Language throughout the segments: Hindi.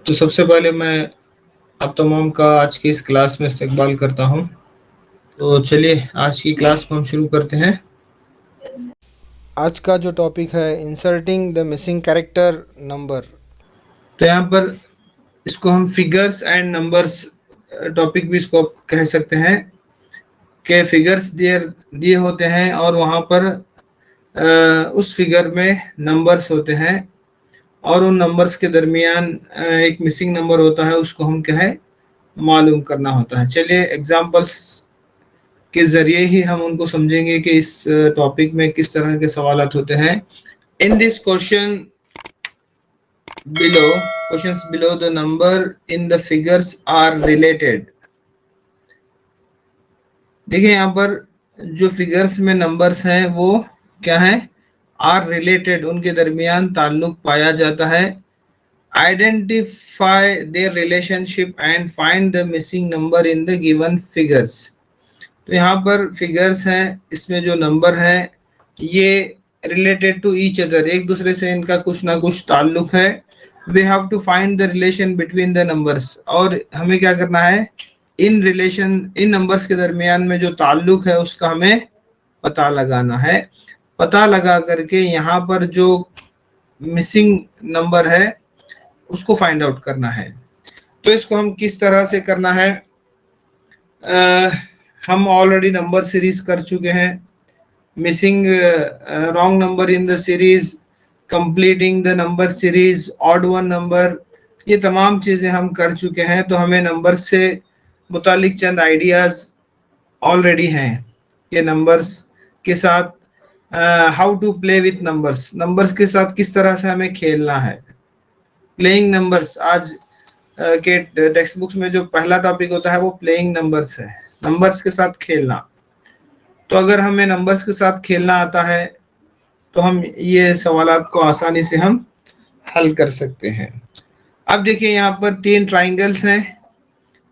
तो सबसे पहले मैं आप तमाम का आज की इस क्लास में इस्तकबाल करता हूं। तो चलिए आज की क्लास को हम शुरू करते हैं। आज का जो टॉपिक है inserting the missing character number. तो यहाँ पर इसको हम फिगर्स एंड नंबर्स टॉपिक भी इसको कह सकते हैं कि फिगर्स दिए होते हैं और वहाँ पर उस फिगर में नंबर्स होते हैं और उन नंबर्स के दरमियान एक मिसिंग नंबर होता है, उसको हम क्या है मालूम करना होता है। चलिए एग्जांपल्स के ज़रिए ही हम उनको समझेंगे कि इस टॉपिक में किस तरह के सवालात होते हैं। In this questions below the number in the figures are related. देखिए यहाँ पर जो फिगर्स में नंबर्स हैं वो क्या है, आर रिलेटेड, उनके दरमियान ताल्लुक पाया जाता है। Identify their relationship and find the missing number in the given figures. तो यहाँ पर फिगर्स हैं, इसमें जो नंबर है ये रिलेटेड टू ईच अदर, एक दूसरे से इनका कुछ ना कुछ ताल्लुक है। We have to find the relation between the numbers, और हमें क्या करना है, इन नंबर्स के दरमियान में जो ताल्लुक है उसका हमें पता लगाना है। पता लगा करके यहाँ पर जो मिसिंग नंबर है उसको फाइंड आउट करना है। तो इसको हम किस तरह से करना है, हम ऑलरेडी नंबर सीरीज कर चुके हैं। Missing wrong number in the series, completing the number series, odd one number, ये तमाम चीज़ें हम कर चुके हैं। तो हमें नंबर से मुतालिक चंद आइडियाज़ ऑलरेडी हैं कि नंबर्स के साथ how to play with numbers, numbers के साथ किस तरह से हमें खेलना है। प्लेइंग नंबर्स, आज के टेक्स्ट बुक्स में जो पहला टॉपिक होता है वो प्लेइंग नंबर्स है, नंबर्स के साथ खेलना। तो अगर हमें नंबर्स के साथ खेलना आता है तो हम ये सवालात को आसानी से हम हल कर सकते हैं। अब देखिए यहाँ पर तीन ट्राइंगल्स हैं।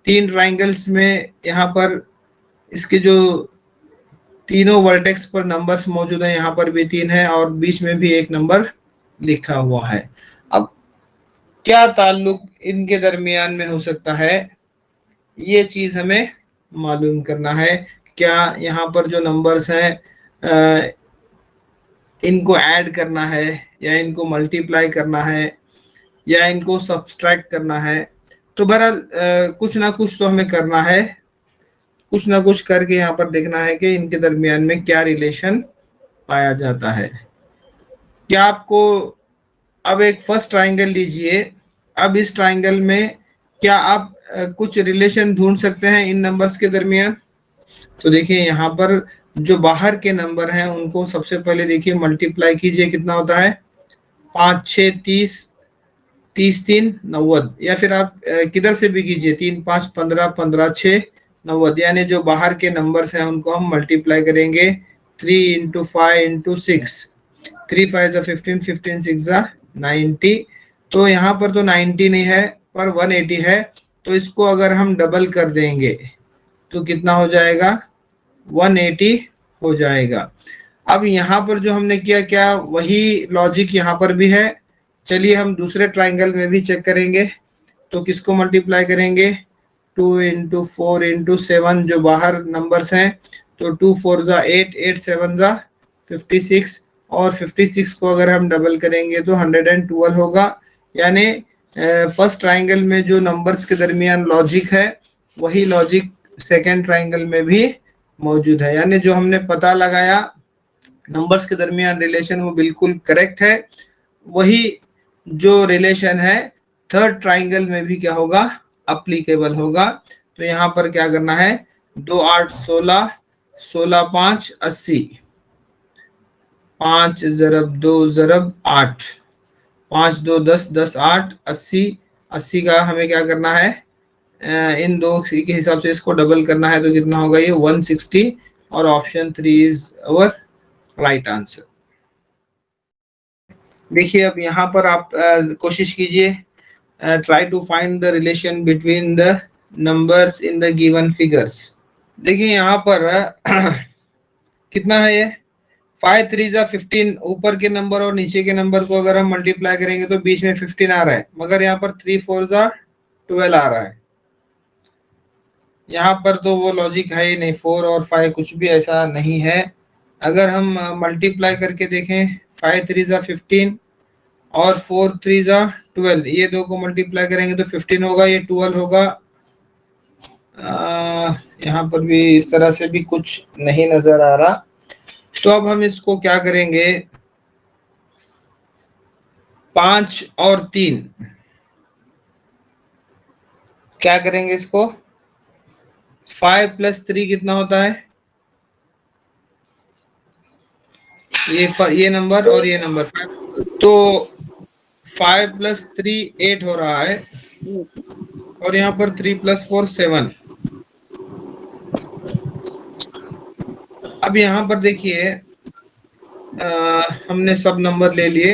तीन ट्राइंगल्स में यहाँ पर इसके जो तीनों वर्टेक्स पर नंबर्स मौजूद हैं, यहाँ पर भी तीन है और बीच में भी एक नंबर लिखा हुआ है। अब क्या ताल्लुक इनके दरमियान में हो सकता है, ये चीज हमें मालूम करना है। क्या यहाँ पर जो नंबर्स हैं इनको ऐड करना है या इनको मल्टीप्लाई करना है या इनको सब्सट्रैक्ट करना है। तो बहरहाल कुछ ना कुछ तो हमें करना है, कुछ ना कुछ करके यहाँ पर देखना है कि इनके दरमियान में क्या रिलेशन पाया जाता है। क्या आपको, अब एक फर्स्ट ट्राइंगल लीजिए, अब इस ट्राइंगल में क्या आप कुछ रिलेशन ढूंढ सकते हैं इन नंबर्स के दरमियान। तो देखिए यहाँ पर जो बाहर के नंबर हैं उनको सबसे पहले देखिए मल्टीप्लाई कीजिए, कितना होता है 5 6 30, 30 3 90, या फिर आप किधर से भी कीजिए 3 5 15, 15 6 90, यानी जो बाहर के नंबर्स हैं उनको हम मल्टीप्लाई करेंगे 3 इंटू 5 इंटू 6, 3 5 जा 15, 15 6 जा 90। तो यहाँ पर तो 90 नहीं है पर 180 है, तो इसको अगर हम डबल कर देंगे तो कितना हो जाएगा, 180 हो जाएगा। अब यहाँ पर जो हमने किया क्या वही लॉजिक यहाँ पर भी है। चलिए हम दूसरे ट्राइंगल में भी चेक करेंगे। तो किसको मल्टीप्लाई करेंगे, 2 इंटू 4 इंटू 7, जो बाहर नंबर्स हैं, तो 2 4 जा 8, 8 7 जा 56, और 56 को अगर हम डबल करेंगे तो 112 होगा। यानी फर्स्ट ट्राइंगल में जो नंबर्स के दरमियान लॉजिक है वही लॉजिक सेकेंड ट्राइंगल में भी मौजूद है। यानी जो हमने पता लगाया नंबर्स के दरमियान रिलेशन वो बिल्कुल करेक्ट है। वही जो रिलेशन है थर्ड ट्राइंगल में भी क्या होगा, अप्लीकेबल होगा। तो यहाँ पर क्या करना है, 2 8 16, 16 5 80, 5 ज़रब 2 ज़रब 8, 5 2 10, 10 8 80, 80 का हमें क्या करना है, इन दो के हिसाब से इसको डबल करना है, तो कितना होगा ये 160, और option 3 is our right answer. देखिए अब यहाँ पर आप कोशिश कीजिए, try to find the relation between the numbers in the given figures. देखिए यहाँ पर कितना है ये 5 3 जा 15, ऊपर के नंबर और नीचे के नंबर को अगर हम मल्टीप्लाई करेंगे तो बीच में 15 आ रहा है, मगर यहाँ पर 3 4 जा 12 आ रहा है। यहाँ पर तो वो लॉजिक है ही नहीं, 4 और 5 कुछ भी ऐसा नहीं है। अगर हम मल्टीप्लाई करके देखें, 5 3 जा 15 और 4 3 जा 12, ये दो को मल्टीप्लाई करेंगे तो 15 होगा, ये 12 होगा। यहाँ पर भी इस तरह से भी कुछ नहीं नजर आ रहा। तो अब हम इसको क्या करेंगे, 5 और 3 क्या करेंगे इसको, 5 + 3 कितना होता है, ये नंबर और ये नंबर, तो 5 + 3 8 हो रहा है, और यहाँ पर 3 + 4 7। अब यहाँ पर देखिए, हमने सब नंबर ले लिए।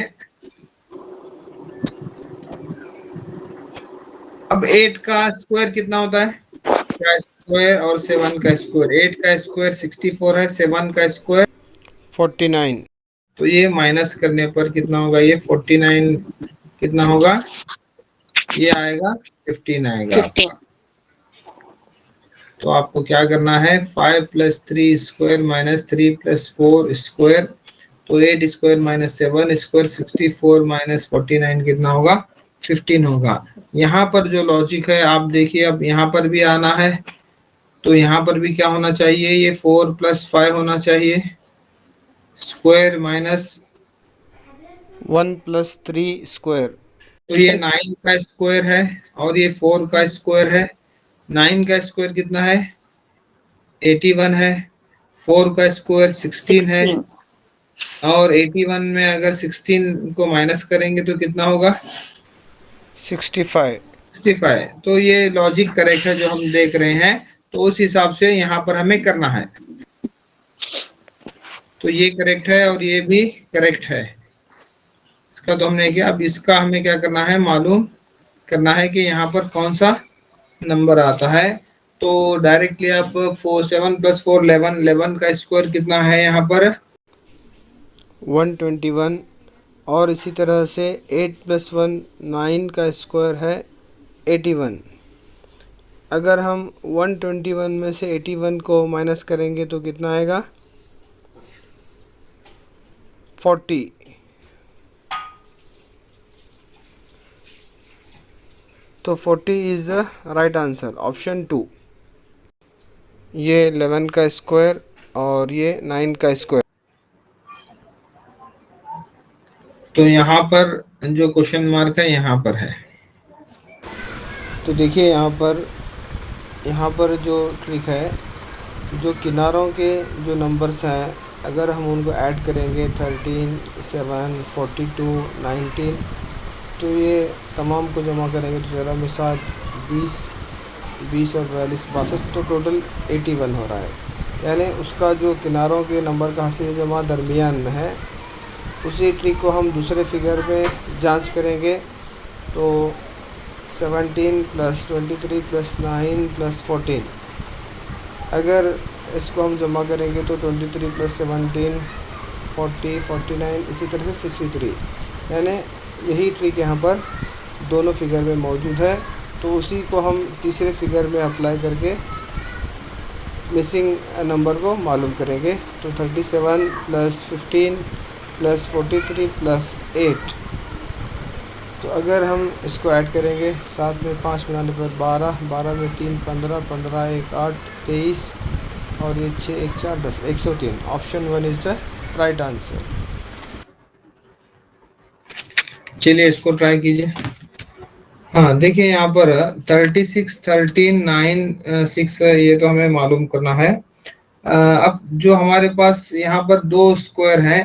अब 8 का स्क्वायर कितना होता है, का स्क्वायर और 7 का स्क्वायर, 8 का स्क्वायर 64 है, 7 का स्क्वायर 49। तो ये माइनस करने पर कितना होगा, ये 49 कितना होगा, ये आएगा 15 आएगा 15। आपका। तो आपको क्या करना है, 5 + 3 स्क्वायर माइनस 3 + 4 स्क्वायर, तो 8 स्क्वायर माइनस 7 स्क्वायर 64 माइनस 49 कितना होगा, 15 होगा। यहाँ पर जो लॉजिक है आप देखिए, अब यहाँ पर भी आना है, तो यहाँ पर भी क्या होना चाहिए, ये 4 + 5 होना चाहिए, स्क्वायर माइनस 1 + 3 स्क्वायर। तो ये 9 का स्क्वायर है और ये 4 का स्क्वायर है। 9 का स्क्वायर कितना है, 81 है, 4 का स्क्वायर 16 है, और 81 में अगर 16 को माइनस करेंगे तो कितना होगा, 65। 65। तो ये लॉजिक करेक्ट है जो हम देख रहे हैं, तो उस हिसाब से यहाँ पर हमें करना है। तो ये करेक्ट है और ये भी करेक्ट है, इसका तो हमने किया। अब इसका हमें क्या करना है, मालूम करना है कि यहाँ पर कौन सा नंबर आता है। तो डायरेक्टली आप 7 + 4 11, 11 का स्क्वायर कितना है यहाँ पर, 121। और इसी तरह से 8 + 1 9 का स्क्वायर है 81। अगर हम 121 में से 81 को माइनस करेंगे तो कितना आएगा, 40। तो 40 is the right answer, option 2। ये 11 का स्क्वायर और ये 9 का स्क्वायर। तो यहाँ पर जो क्वेश्चन मार्क है यहाँ पर है। तो देखिए यहाँ पर जो ट्रिक है, जो किनारों के जो नंबर्स हैं अगर हम उनको ऐड करेंगे 13 7 42 19, तो ये तमाम को जमा करेंगे तो 13 में 7 20 और 42 62, तो टोटल 81 हो रहा है। यानी उसका जो किनारों के नंबर का हासिल जमा दरमियान में है, उसी ट्रिक को हम दूसरे फिगर में जांच करेंगे। तो 17 + 23 + 9 + 14, अगर इसको हम जमा करेंगे तो 23 + 17 40 49, इसी तरह से 63। यानी यही ट्रिक यहाँ पर दोनों फिगर में मौजूद है। तो उसी को हम तीसरे फिगर में अप्लाई करके मिसिंग नंबर को मालूम करेंगे। तो 37 + 15 + 43 + 8, तो अगर हम इसको ऐड करेंगे, 7 में 5 मिलाने पर 12, 12 में 3 15, 15 1 8 23, और ये 6 1 4 10 103। Option 1 is the right answer. चलिए इसको ट्राई कीजिए। हाँ देखिए यहाँ पर 36 13 9 6 ये तो हमें मालूम करना है। अब जो हमारे पास यहाँ पर दो स्क्वायर हैं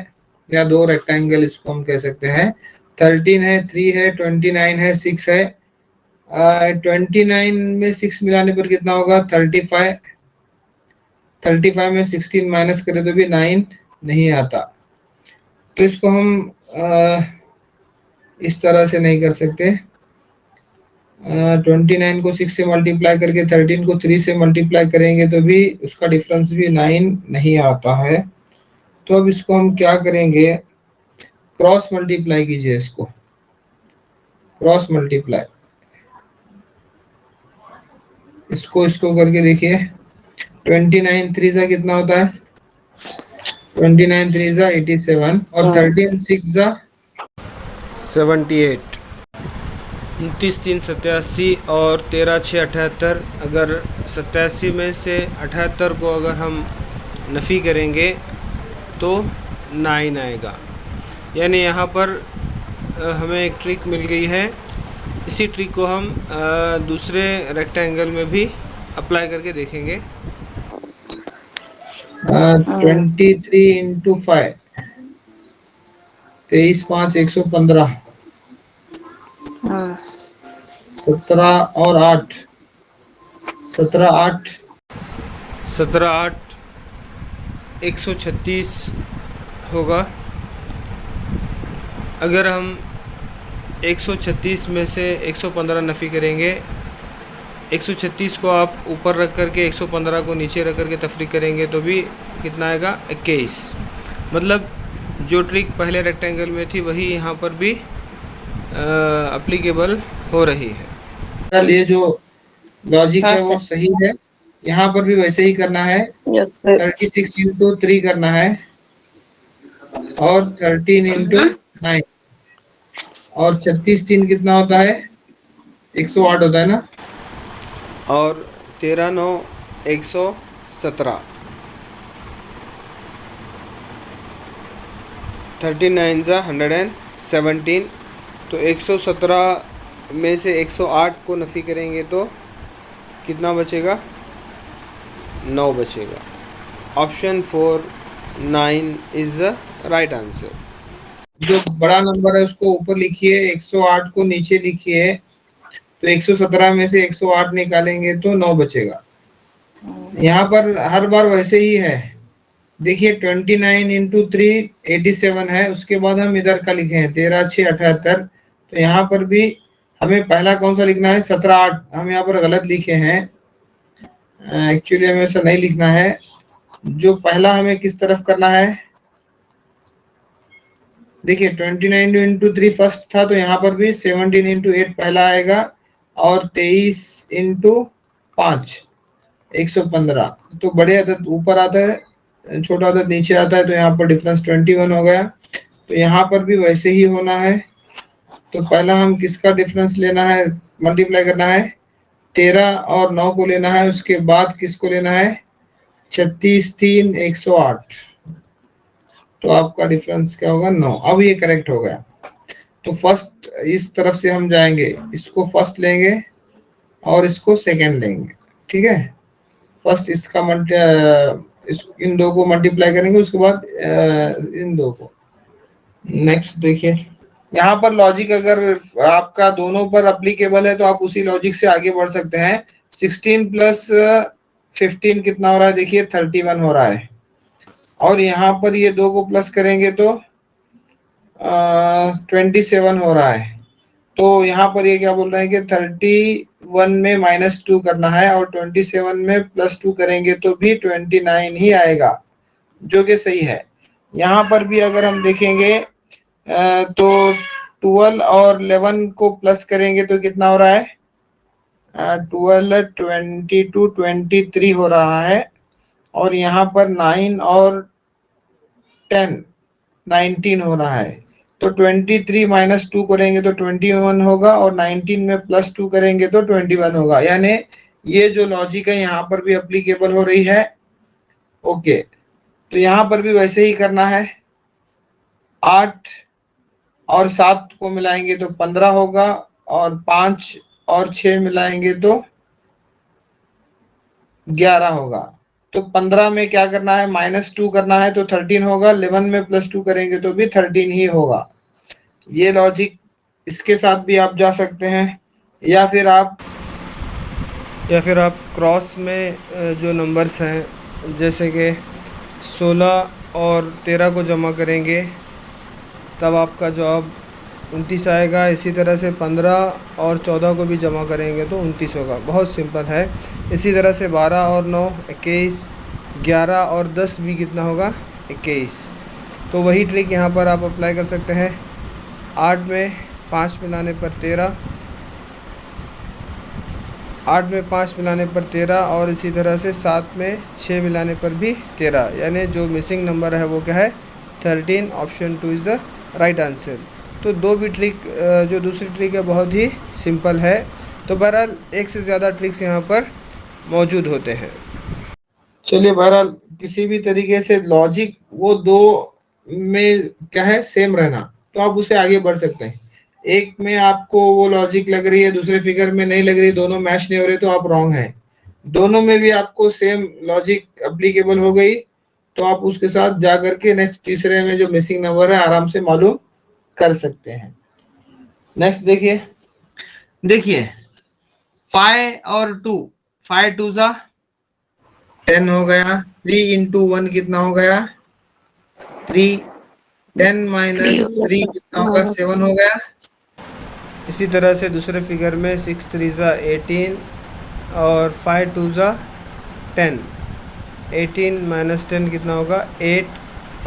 या दो रेक्टेंगल, इसको हम कह सकते हैं। 13 है, 3 है, 29 है, 6 है। 29 में 6 मिलाने पर कितना होगा, 35। 35 में 16 माइनस करें तो भी 9 नहीं आता। तो इसको हम इस तरह से नहीं कर सकते। 29 को 6 से मल्टीप्लाई करके 13 को 3 से मल्टीप्लाई करेंगे तो भी उसका डिफरेंस भी 9 नहीं आता है। तो अब इसको हम क्या करेंगे, क्रॉस मल्टीप्लाई कीजिए, इसको क्रॉस मल्टीप्लाई, इसको करके देखिए। 29 3 जा कितना होता है, 29 3 जा 87 और 13 6 जा 78। 29 3 87 और 13 6 78। अगर 87 में से 78 को अगर हम नफ़ी करेंगे तो 9 आएगा। यानी यहाँ पर हमें एक ट्रिक मिल गई है। इसी ट्रिक को हम दूसरे रेक्टेंगल में भी अप्लाई करके देखेंगे। 23 इंटू 5, 23 5 115, 17 और 8, 17 8 17 8 136 होगा। अगर हम 136 में से 115 नफ़ी करेंगे, 136 को आप ऊपर रख करके 115 को नीचे रख करके तफरीक करेंगे तो भी कितना आएगा, 21। मतलब जो ट्रिक पहले रेक्टेंगल में थी वही यहाँ पर भी अप्लीकेबल हो रही है। ये जो लॉजिक है वो सही है, यहाँ पर भी वैसे ही करना है। 36 इंटू 3 करना है और 13 इंटू 9 और 36 3 कितना होता है, 108 होता है ना, और 13 9 117, 39 जा 117। तो 117 में से 108 को नफ़ी करेंगे तो कितना बचेगा, 9 बचेगा। Option 4 9 is the right answer. जो बड़ा नंबर है उसको ऊपर लिखिए, 108 को नीचे लिखिए, तो 117 में से 108 निकालेंगे तो 9 बचेगा। यहाँ पर हर बार वैसे ही है। देखिए 29 इंटू 3 87 है, उसके बाद हम इधर का लिखे हैं 13 6 78। तो यहाँ पर भी हमें पहला कौन सा लिखना है, 17 8, हम यहाँ पर गलत लिखे हैं। एक्चुअली हमें ऐसा नहीं लिखना है। जो पहला हमें किस तरफ करना है, देखिए 29 इंटू 3 फर्स्ट था, तो यहाँ पर भी 17 इंटू 8 पहला आएगा और 23 इंटू 5 115। तो बड़े अदद ऊपर आता है, छोटा अदद नीचे आता है, तो यहाँ पर डिफरेंस 21 हो गया। तो यहाँ पर भी वैसे ही होना है। तो पहला हम किसका डिफरेंस लेना है, मल्टीप्लाई करना है, 13 और 9 को लेना है। उसके बाद किसको लेना है, 36 3 108। तो आपका डिफरेंस क्या होगा, 9। अब ये करेक्ट हो गया। तो फर्स्ट इस तरफ से हम जाएंगे, इसको फर्स्ट लेंगे और इसको सेकंड लेंगे, ठीक है। फर्स्ट इसका इन दो को मल्टीप्लाई करेंगे, उसके बाद इन दो को। नेक्स्ट देखिए, यहाँ पर लॉजिक अगर आपका दोनों पर अप्लीकेबल है तो आप उसी लॉजिक से आगे बढ़ सकते हैं। 16 प्लस 15 कितना हो रहा है, देखिए 31 हो रहा है। और यहाँ पर ये दो को प्लस करेंगे तो 27 हो रहा है। तो यहाँ पर ये क्या बोल रहे हैं कि 31 में -2 करना है और 27 में +2 करेंगे तो भी 29 ही आएगा, जो कि सही है। यहाँ पर भी अगर हम देखेंगे तो 12 और 11 को प्लस करेंगे तो कितना हो रहा है, 12 22 23 हो रहा है। और यहाँ पर 9 और 10 19 हो रहा है। तो 23 -2 करेंगे तो 21 होगा और 19 में +2 करेंगे तो 21 होगा। यानी ये जो लॉजिक है यहाँ पर भी अप्लीकेबल हो रही है। ओके, तो यहाँ पर भी वैसे ही करना है। 8 और 7 को मिलाएंगे तो 15 होगा और 5 और 6 मिलाएंगे तो 11 होगा। तो 15 में क्या करना है, -2 करना है तो 13 होगा। 11 में +2 करेंगे तो भी 13 ही होगा। ये लॉजिक इसके साथ भी आप जा सकते हैं, या फिर आप क्रॉस में जो नंबर्स हैं, जैसे कि 16 और 13 को जमा करेंगे तब आपका जवाब 29 आएगा। इसी तरह से 15 और 14 को भी जमा करेंगे तो 29 होगा। बहुत सिंपल है। इसी तरह से 12 और 9 21, 11 और 10 भी कितना होगा, 21। तो वही ट्रिक यहाँ पर आप अप्लाई कर सकते हैं। 8 में 5 मिलाने पर 13, 8 में 5 मिलाने पर 13, और इसी तरह से 7 में 6 मिलाने पर भी 13, यानी जो मिसिंग नंबर है वो क्या है, 13। Option 2 is the right answer. तो दो भी ट्रिक, जो दूसरी ट्रिक है बहुत ही सिंपल है। तो बहरहाल एक से ज़्यादा ट्रिक्स यहाँ पर मौजूद होते हैं। चलिए, बहरहाल किसी भी तरीके से लॉजिक वो दो में क्या है, सेम रहना, तो आप उसे आगे बढ़ सकते हैं। एक में आपको वो लॉजिक लग रही है, दूसरे फिगर में नहीं लग रही, दोनों मैच नहीं हो रहे, तो आप रॉन्ग है। दोनों में भी आपको सेम लॉजिक अप्लीकेबल हो गई, तो आप उसके साथ जा करके नेक्स्ट तीसरे में जो मिसिंग नंबर है आराम से मालूम कर सकते हैं। नेक्स्ट देखिए, देखिए 5 और 2, 5 2 जा 10 हो गया, 3 इंटू 1 कितना हो गया, 3, 10 माइनस 3 कितना होगा, 7 हो गया। इसी तरह से दूसरे फिगर में 6 3 ज़ा 18 और 5 2 ज़ा 10, 18 माइनस 10 कितना होगा, 8,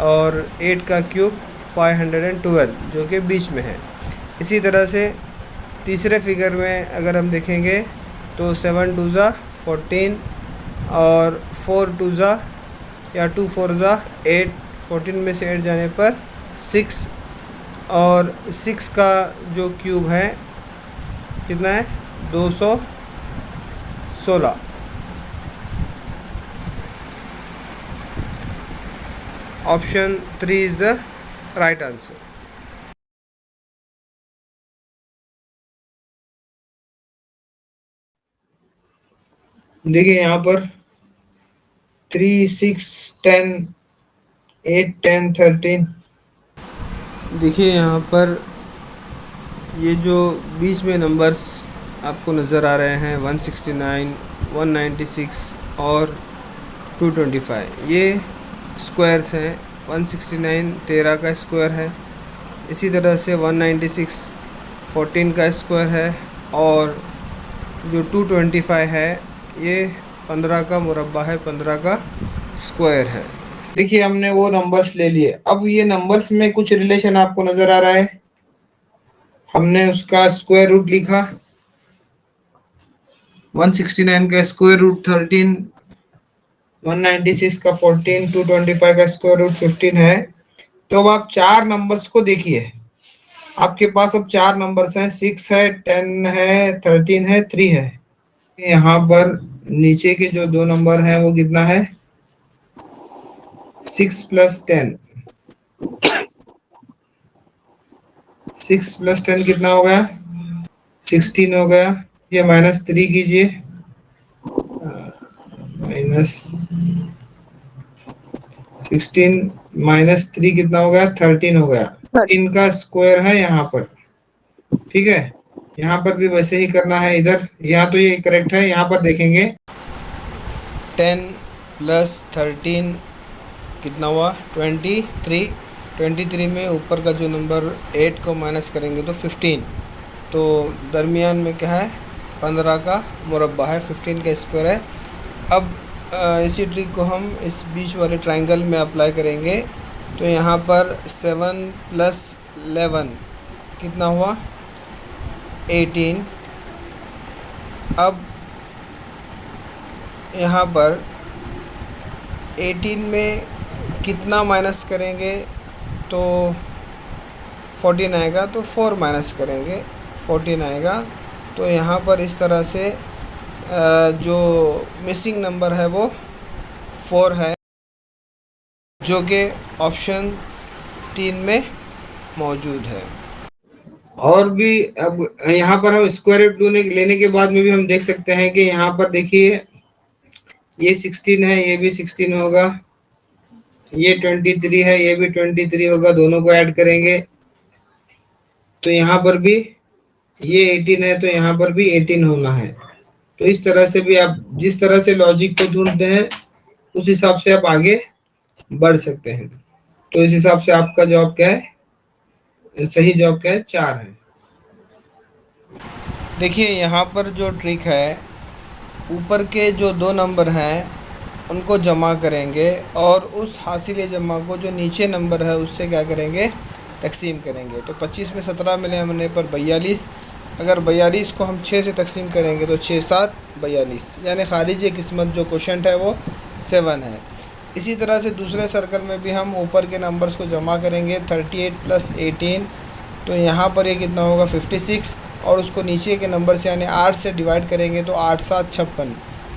और 8 का क्यूब 512 जो कि बीच में है। इसी तरह से तीसरे फिगर में अगर हम देखेंगे तो 7 2 ज़ा 14 और 4 2 ज़ा या 2 4 ज़ा 8, 14 में से 8 जाने पर 6, और 6 का जो क्यूब है कितना है, 216। Option 3 is the right answer. देखिए यहाँ पर 3 6 10 8 10 13, देखिए यहाँ पर ये जो बीच में नंबर्स आपको नज़र आ रहे हैं, 169, 196 और 225, ये स्क्वायर्स हैं। 169 13 का स्क्वायर है, इसी तरह से 196 14 का स्क्वायर है, और जो 225 है ये 15 का मुरब्बा है, 15 का स्क्वायर है। देखिए हमने वो नंबर्स ले लिए। अब ये नंबर्स में कुछ रिलेशन आपको नजर आ रहा है, हमने उसका स्क्वायर रूट लिखा, 169 का स्क्वायर रूट 13, 196 का 14, 225 का स्क्वायर रूट 15 है। तो अब आप चार नंबर्स को देखिए, आपके पास अब चार नंबर्स हैं, 6 है, 10 है, 13 है, 3 है। यहाँ पर नीचे के जो दो नंबर हैं वो कितना है, 6 प्लस 10, 6 प्लस 10 कितना हो गया, 16 हो गया। ये -3 कीजिए, -16 -3 कितना हो गया, 13 हो गया। इनका स्क्वायर है यहाँ पर, ठीक है। यहाँ पर भी वैसे ही करना है, इधर यहाँ तो ये करेक्ट है, यहाँ पर देखेंगे 10 प्लस 13 कितना हुआ, 23। 23 में ऊपर का जो नंबर 8 को माइनस करेंगे तो 15, तो दरमियान में क्या है, 15 का मुरब्बा है, 15 का स्क्वायर है। अब इसी ट्रिक को हम इस बीच वाले ट्रायंगल में अप्लाई करेंगे। तो यहाँ पर 7 प्लस 11 कितना हुआ, 18। अब यहाँ पर 18 में कितना माइनस करेंगे तो 14 आएगा, तो 4 माइनस करेंगे 14 आएगा। तो यहाँ पर इस तरह से जो मिसिंग नंबर है वो 4 है, जो कि ऑप्शन 3 में मौजूद है। और भी। अब यहाँ पर हम स्क्वायर रूट लेने के बाद में भी हम देख सकते हैं कि यहाँ पर देखिए ये 16 है, ये भी 16 होगा, ये 23 है, ये भी 23 होगा, दोनों को ऐड करेंगे तो यहाँ पर भी ये 18 है, तो यहाँ पर भी 18 होना है। तो इस तरह से भी आप जिस तरह से लॉजिक को ढूंढते हैं उस हिसाब से आप आगे बढ़ सकते हैं। तो इस हिसाब से आपका जवाब क्या है, सही जवाब क्या है, 4 है। देखिए यहाँ पर जो ट्रिक है, ऊपर के जो दो नंबर हैं उनको जमा करेंगे और उस हासिल जमा को जो नीचे नंबर है उससे क्या करेंगे, तकसीम करेंगे। तो 25 में 17 मिले हमने पर 42, अगर 42 को हम 6 से तकसीम करेंगे तो 6 7 42, यानी खारिज किस्मत जो क्वोशंट है वो 7 है। इसी तरह से दूसरे सर्कल में भी हम ऊपर के नंबर्स को जमा करेंगे, 38 + 18, तो यहाँ पर ये कितना होगा 56, और उसको नीचे के नंबर से यानी 8 से डिवाइड करेंगे तो 8 7 56।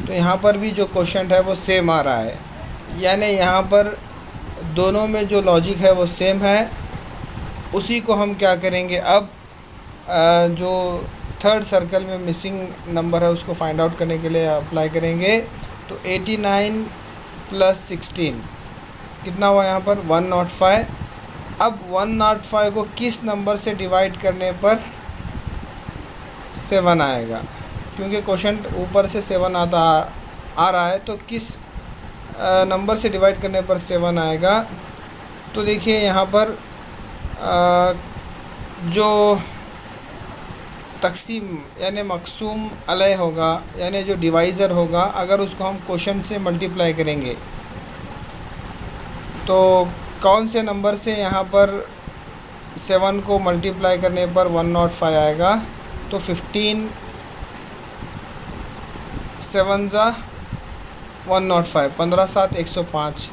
तो यहाँ पर भी जो क्वोशंट है वो सेम आ रहा है, यानी यहाँ पर दोनों में जो लॉजिक है वो सेम है। उसी को हम क्या करेंगे अब, जो थर्ड सर्कल में मिसिंग नंबर है उसको फाइंड आउट करने के लिए अप्लाई करेंगे। तो 89 + 16 कितना हुआ यहाँ पर 105। अब 105 को किस नंबर से डिवाइड करने पर 7 आएगा, क्योंकि क्वोशंट ऊपर से 7 आ रहा है, तो किस नंबर से डिवाइड करने पर 7 आएगा। तो देखिए यहाँ पर जो तकसीम यानी मक़सूम अलय होगा, यानी जो डिवाइज़र होगा, अगर उसको हम क्वोशंट से मल्टीप्लाई करेंगे तो कौन से नंबर से यहाँ पर 7 को मल्टीप्लाई करने पर 105 आएगा। तो 15 7 ज़ा 105, 15 7 105,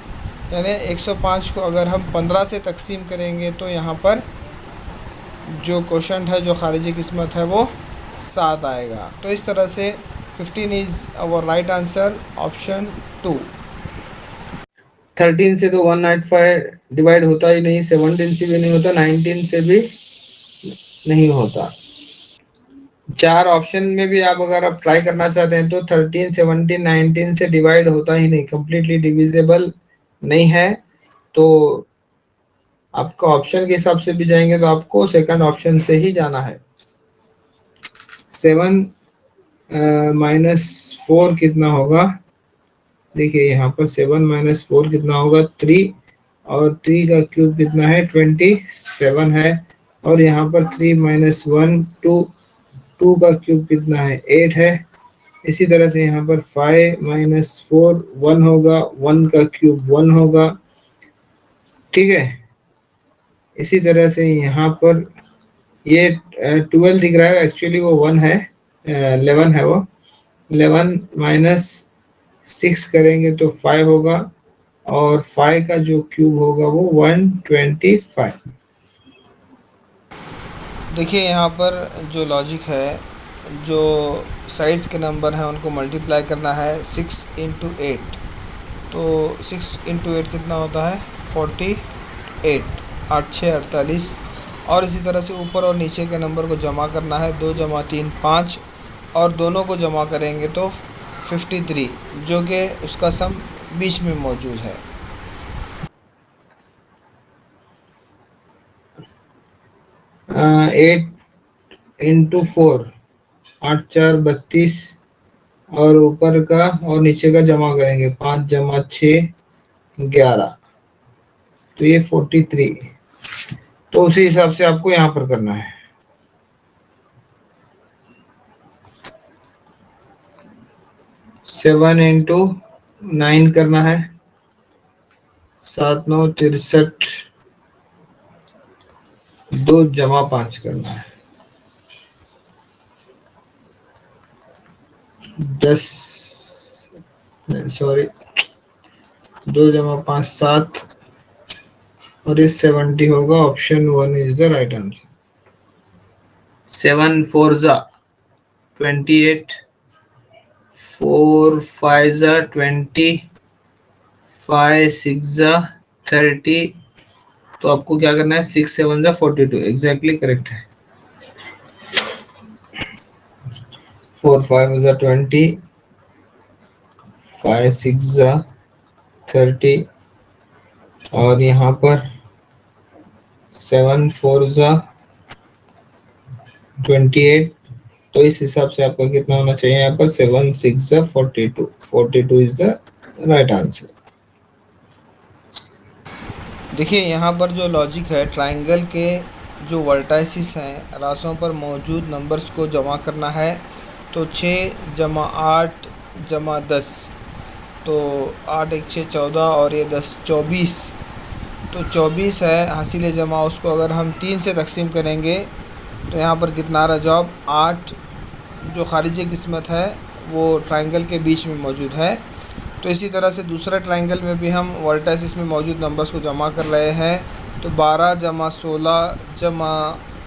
यानी 105 को अगर हम 15 से तकसीम करेंगे तो यहाँ पर जो क्वोशंट है, जो खारिजी किस्मत है, वो 7 आएगा। तो इस तरह से 15 is our right answer, option 2। 13 से तो 195 डिवाइड होता ही नहीं, 17 से भी नहीं होता, 19 से भी नहीं होता। 4 ऑप्शन में भी आप अगर आप ट्राई करना चाहते हैं तो 13 17 19 से डिवाइड होता ही नहीं, कम्प्लीटली डिविजिबल नहीं है। तो आपका ऑप्शन के हिसाब से भी जाएंगे तो आपको सेकंड ऑप्शन से ही जाना है। 7 - 4 कितना होगा, देखिए यहाँ पर 7 - 4 कितना होगा 3, और 3 का क्यूब कितना है 27 है, और यहाँ पर 3 - 1 2, 2 का क्यूब कितना है 8 है। इसी तरह से यहाँ पर 5 - 4 1 होगा, 1 का क्यूब 1 होगा, ठीक है। इसी तरह से यहाँ पर ये 12 दिख रहा है, एक्चुअली वो 1 है, 11 है वो। 11 - 6 करेंगे तो 5 होगा, और 5 का जो क्यूब होगा वो 125। देखिए यहाँ पर जो लॉजिक है, जो साइड्स के नंबर हैं उनको मल्टीप्लाई करना है 6 × 8, तो 6 × 8 कितना होता है 48, 8 6 48, और इसी तरह से ऊपर और नीचे के नंबर को जमा करना है, 2 + 3 5, और दोनों को जमा करेंगे तो 53, जो कि उसका सम बीच में मौजूद है। 8 × 4 8 4 32, और ऊपर का और नीचे का जमा करेंगे 5 + 6 11, तो ये 43। तो उसी हिसाब से आपको यहाँ पर करना है। 7 × 9 करना है, 7 9 63, 2 + 5 करना है, 10 सॉरी 2 + 5 7, और ये 70 होगा। Option 1 is the right answer. 7 4 ज़ा 28, 4 5 ज़ा 20, 5 6 ज़ा 30, तो आपको क्या करना है 6 7 ज़ा 42, एग्जैक्टली करेक्ट है। 4 5 ज़ा 20, 5 6 ज़ा 30, और यहाँ पर 7 4 ज़ा 28, तो इस हिसाब से आपका कितना होना चाहिए यहाँ पर 7 6 ज़ा 42, 42 इज द राइट आंसर। देखिए यहाँ पर जो लॉजिक है, ट्रायंगल के जो वर्टाइसिस हैं, राशों पर मौजूद नंबर्स को जमा करना है। तो 6 + 8 + 10, तो 8 1 6 14 और ये 10 24। तो 24 है हासिल जमा, उसको अगर हम 3 से तकसीम करेंगे तो यहाँ पर कितना रहा जवाब 8। जो खारिजी किस्मत है वो ट्रायंगल के बीच में मौजूद है। तो इसी तरह से दूसरा ट्रायंगल में भी हम वर्टिसेस में मौजूद नंबर्स को जमा कर रहे हैं। तो 12 जमा 16 जमा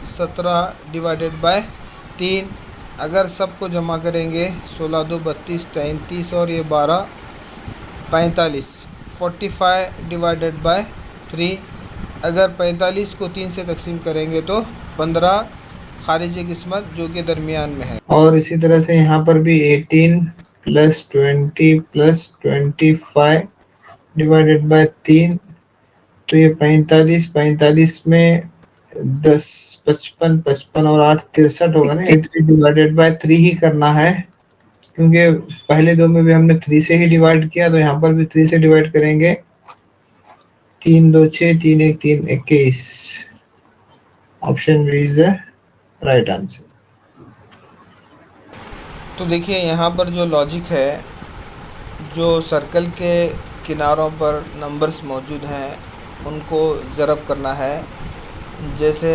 17 डिवाइडेड बाय 3। अगर सबको जमा करेंगे 16 2 32 33 और ये 12 45 45 डिवाइडेड बाय 3। अगर 45 को 3 से तकसीम करेंगे तो 15 खारिजी किस्मत जो कि दरमियान में है। और इसी तरह से यहाँ पर भी 18 प्लस 20 प्लस 25 डिवाइडेड बाय 3। तो ये 45 में 10 55 55 और 8 63 होगा ना। 3 डिवाइडेड बाय 3 ही करना है, क्योंकि पहले दो में भी हमने 3 से ही डिवाइड किया, तो यहाँ पर भी 3 से डिवाइड करेंगे। 3 2 6 3 1 3 21। Option B is the right answer. तो देखिए यहाँ पर जो लॉजिक है, जो सर्कल के किनारों पर नंबर्स मौजूद हैं उनको ज़रब करना है। जैसे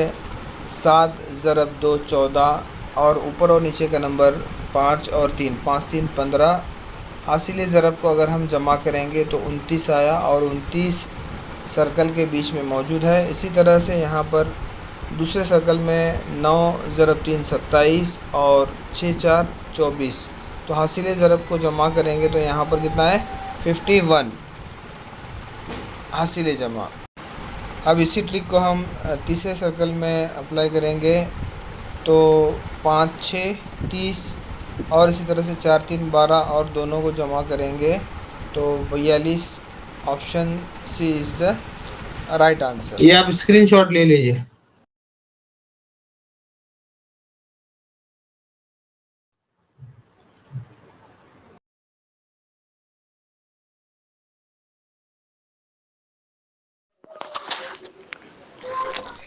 7 ज़रब 2 14 और ऊपर और नीचे का नंबर 5 और 3 5 3 15। हासिल ज़रब को अगर हम जमा करेंगे तो 29 आया और 29 सर्कल के बीच में मौजूद है। इसी तरह से यहाँ पर दूसरे सर्कल में 9 ज़रब 3 27 और 6 4 24। तो हासिल ज़रब को जमा करेंगे तो यहाँ पर कितना है 51 हासिल जमा। अब इसी ट्रिक को हम तीसरे सर्कल में अप्लाई करेंगे तो 5 6 30 और इसी तरह से 4 3 12 और दोनों को जमा करेंगे तो 42। Option C is the right answer. ये आप स्क्रीनशॉट ले लीजिए।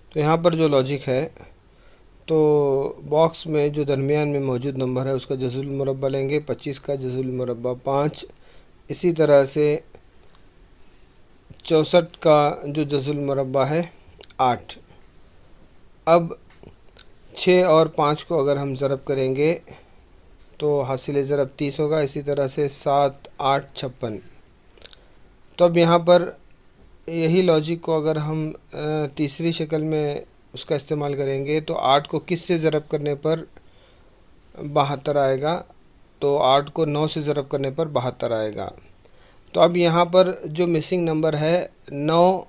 तो यहाँ पर जो लॉजिक है, तो बॉक्स में जो दरमियान में मौजूद नंबर है उसका जज़ुल मुरब्बा लेंगे। 25 का जज़ुल मुरब्बा 5। इसी तरह से 64 का जो जज़ुल मुरब्बा है 8। अब 6 और 5 को अगर हम ज़रब करेंगे तो हासिल ज़रब 30 होगा। इसी तरह से 7 8 56। तो अब यहाँ पर यही लॉजिक को अगर हम तीसरी शक्ल में उसका इस्तेमाल करेंगे तो 8 को किस से ज़रब करने पर 72 आएगा, तो 8 को 9 से ज़रब करने पर 72 आएगा। तो अब यहाँ पर जो मिसिंग नंबर है 9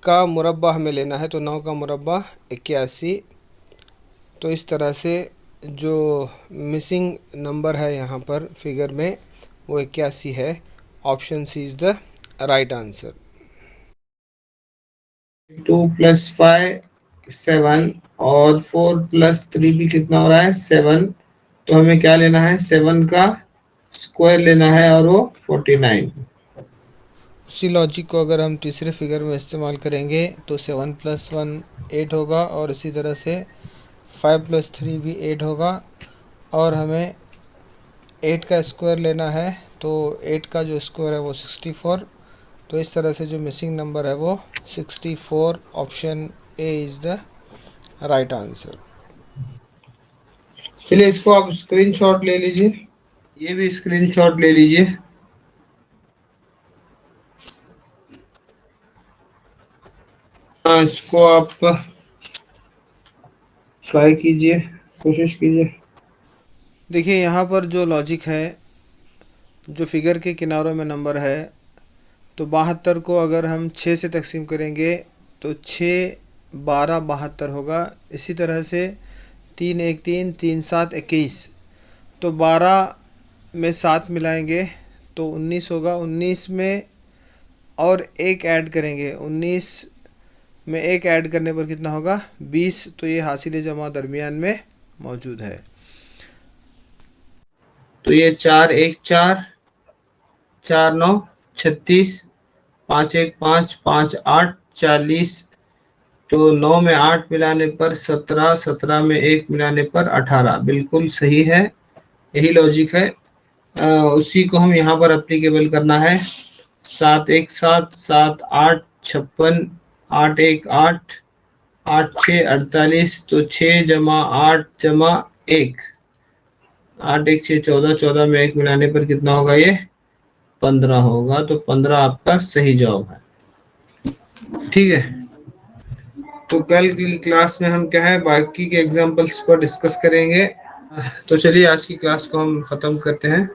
का मुरब्बा हमें लेना है, तो 9 का मुरब्बा 81। तो इस तरह से जो मिसिंग नंबर है यहाँ पर फिगर में वो 81 है। Option C is the right answer. 2 + 5 7 और 4 + 3 भी कितना हो रहा है 7। तो हमें क्या लेना है 7 का स्क्वायर लेना है और वो 49। उसी लॉजिक को अगर हम तीसरे फिगर में इस्तेमाल करेंगे तो 7 + 1 8 होगा और इसी तरह से 5 + 3 भी 8 होगा और हमें 8 का स्क्वायर लेना है, तो 8 का जो स्क्वायर है वो 64। तो इस तरह से जो मिसिंग नंबर है वो 64। Option A is the right answer. चलिए इसको आप स्क्रीनशॉट ले लीजिए, ये भी स्क्रीनशॉट ले लीजिए। हाँ, इसको आप ट्राई कीजिए, कोशिश कीजिए। देखिए यहाँ पर जो लॉजिक है, जो फिगर के किनारों में नंबर है, तो 72 को अगर हम 6 से तकसीम करेंगे तो 6 12 72 होगा। इसी तरह से 3 1 3 3 7 21। तो 12 में 7 मिलाएंगे तो 19 होगा। 19 में और एक ऐड करेंगे, 19 में एक ऐड करने पर कितना होगा 20। तो ये हासिल जमा दरमियान में मौजूद है। तो ये 4 1 4 4 9 36 5 1 5 5 8 40। तो 9 में 8 मिलाने पर 17 17 में 1 मिलाने पर 18। बिल्कुल सही है, यही लॉजिक है। उसी को हम यहाँ पर अप्लीकेबल करना है। 7 1 7 7 8 56, 8 1 8, 8 6 48, तो 6 जमा 8 जमा 1, 8 1 6 14, 14 में 1 मिलाने पर कितना होगा, ये 15 होगा। तो 15 आपका सही जवाब है। ठीक है, तो कल की क्लास में हम क्या है बाकी के एग्जांपल्स पर डिस्कस करेंगे। तो चलिए आज की क्लास को हम खत्म करते हैं।